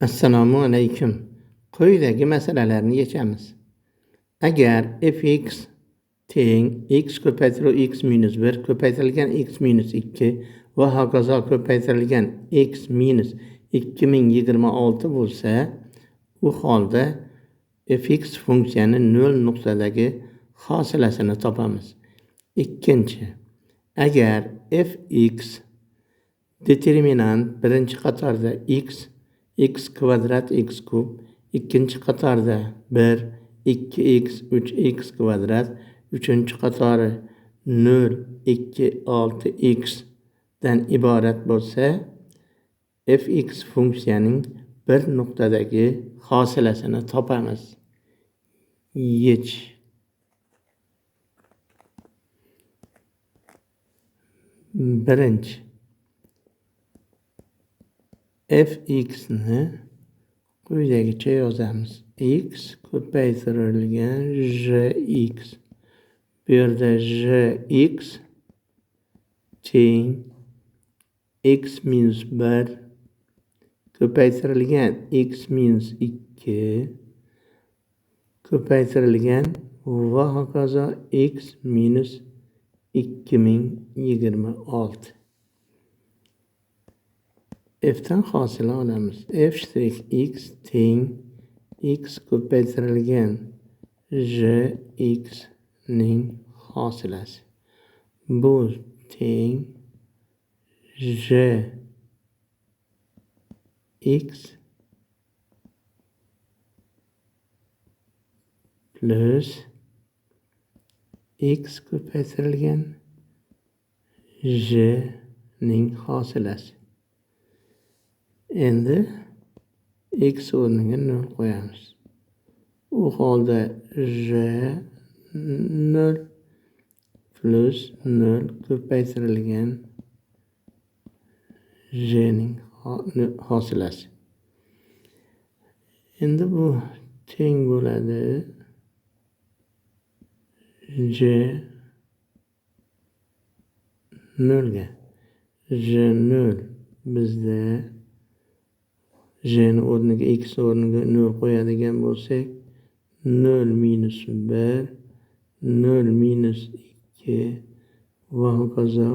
Assalomu alaykum. Quyidagi masalalarni yechamiz. Agar fx teng x ko'paytiruv x minus 1 ko'paytirilgan x minus 2 va hokazo ko'paytirilgan x minus 2026 bo'lsa, u holda fx funksiyani 0 nuqtadagi hosilasini topamiz. Ikkinchi, agar fx determinant birinchi qatorda x kvadrat x kub, ikkinchi qatorda 1, 2x, 3x kvadrat, uchinchi qatori 0, 2, 6x dan iborat bo'lsa, fx funksiyaning bir nuqtadagi hosilasini topamiz. Yech. Birinchi, fx ni quyidagicha yozamiz. X ko'paytirilgan jx. Bu yerda jx teng x minus 1 ko'paytirilgan x minus 2 ko'paytirilgan va hokazo x minus 2026. F'dan hosila olamiz. F' x teng x ko'paytirilgan jx ning hosilasi. Bu teng jx plus x ko'paytirilgan j ning hosilasi. Endi x o'rniga 0 qo'yamiz. U holda j 0 plus 0 ko'paytirilgan j ning hosilasi. Endi bu teng bo'ladi j 0 ga. J 0 bizda j ni o'rniga x o'rniga 0 qo'yadigan bo'lsak, 0 minus 1, 0 minus 2 va hokazo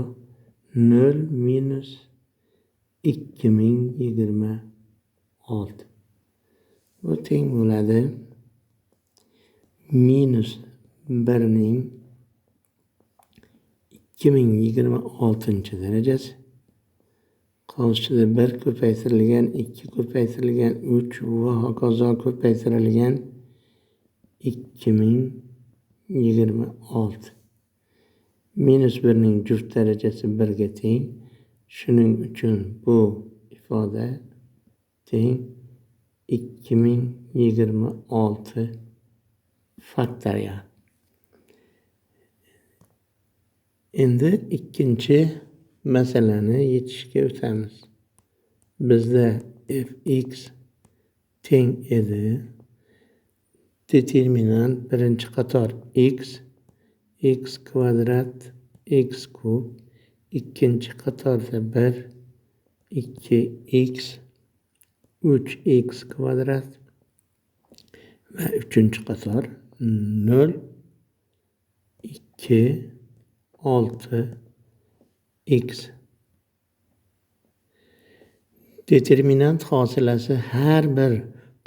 0 minus 2026. Bu teng bo'ladi minus 1 ning 2026 darajasi. Qolishida 1 ko'paytirilgan 2 ko'paytirilgan 3 va hokazo ko'paytirilgan 2026. Minus 1 ning juft darajasi 1 ga teng. Shuning uchun bu ifoda teng 2026 faktorial. Endi ikkinchi masalani yechishga o'tamiz. Bizda fx teng edi. Determinant birinchi qator x kvadrat x kub, ikkinchi qatorda 1, 2x, 3x kvadrat va uchinchi qator 0, 2, 6x. Determinant hosilasi har bir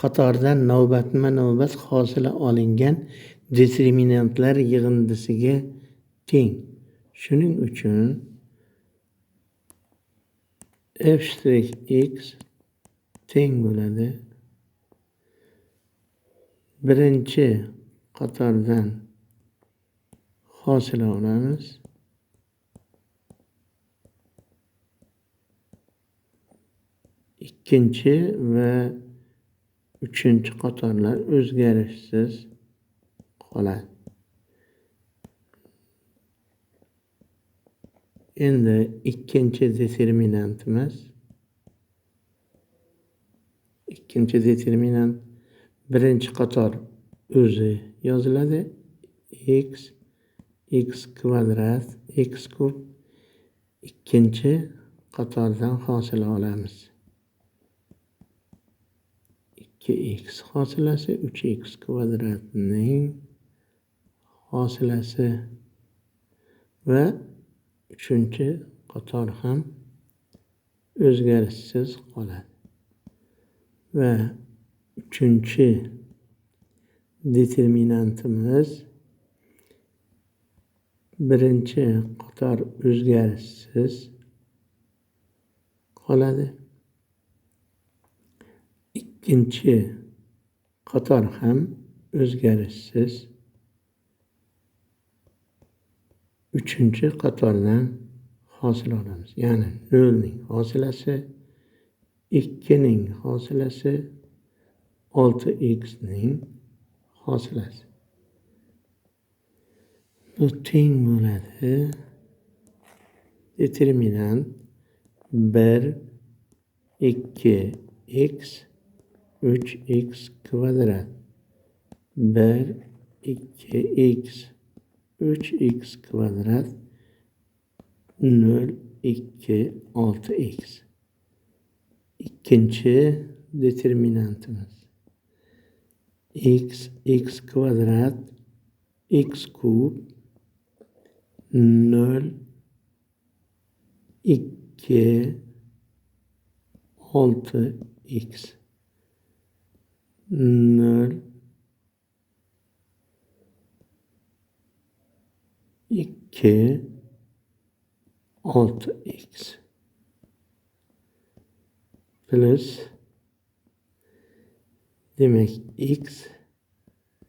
qatordan navbatma-navbat hosila olingan determinantlar yig'indisiga teng. Shuning uchun f'(x) teng bo'ladi. Birinchi qatordan hosila olamiz. Ikkinchi va uchinchi qatorlar o'zgarishsiz qoladi. Endi ikkinchi determinantimiz. Ikkinchi determinant birinchi qator o'zi yoziladi. x kvadrat x kub. Ikkinchi qatordan hosila olamiz. 2x hosilasi 3x kvadratning hosilasi va uchinchi qator ham o'zgarishsiz qoladi. Va uchinchi determinantimiz birinchi qator o'zgarishsiz qoladi. İkinci qator ham o'zgarishsiz. Uchinchi qatordan hosil olamiz. Ya'ni 0ning hosilasi, 2ning hosilasi, 6x'ning hosilasi. Bu teng bo'ladi. Determinant 1, 2x, 3x kvadrat. 1, 2x, 3x kvadrat. 0, 2, 6x. İkinci determinantımız. x kvadrat, x kub, 0, 2, 6x. 0, 2, 6x. Plus demek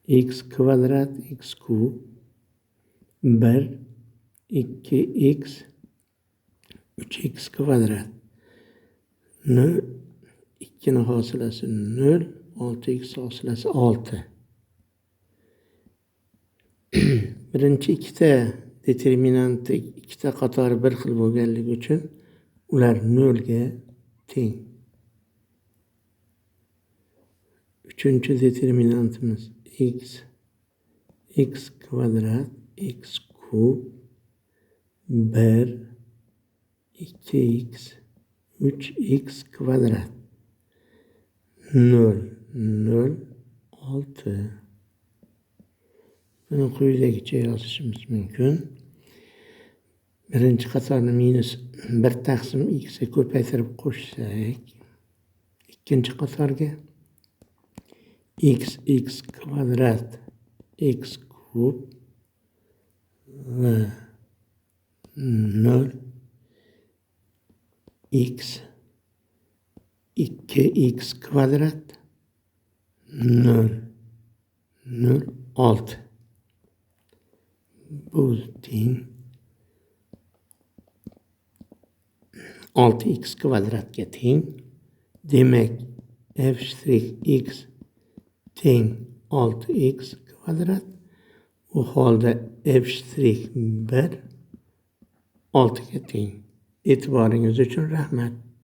x kvadrat, x kub, 1, 2x, 3x kvadrat. 0, 2'nin hosilasi 0, 6x hosilasi 6. Birinchi ikkita determinanti ikkita qatori bir xil bo'lganligi uchun ular 0 ga teng. Üçüncü determinantımız x kvadrat, x kub, 1, 2x, 3x kvadrat. 0, 0, 6. Bunu quyidagicha yozishimiz mumkin. Birinchi qatorni minus 1 taqsim x'ga ko'paytirib qo'shsak, ikkinchi qatorga x kvadrat, x kub va 0, x, 2x kvadrat, 0, 0, 6. Bu teng 6x kvadratga teng. Demek f'(x) teng 6x kvadrat. Bu holda f'(1) 6 ga teng. E'tiboringiz uchun rahmat.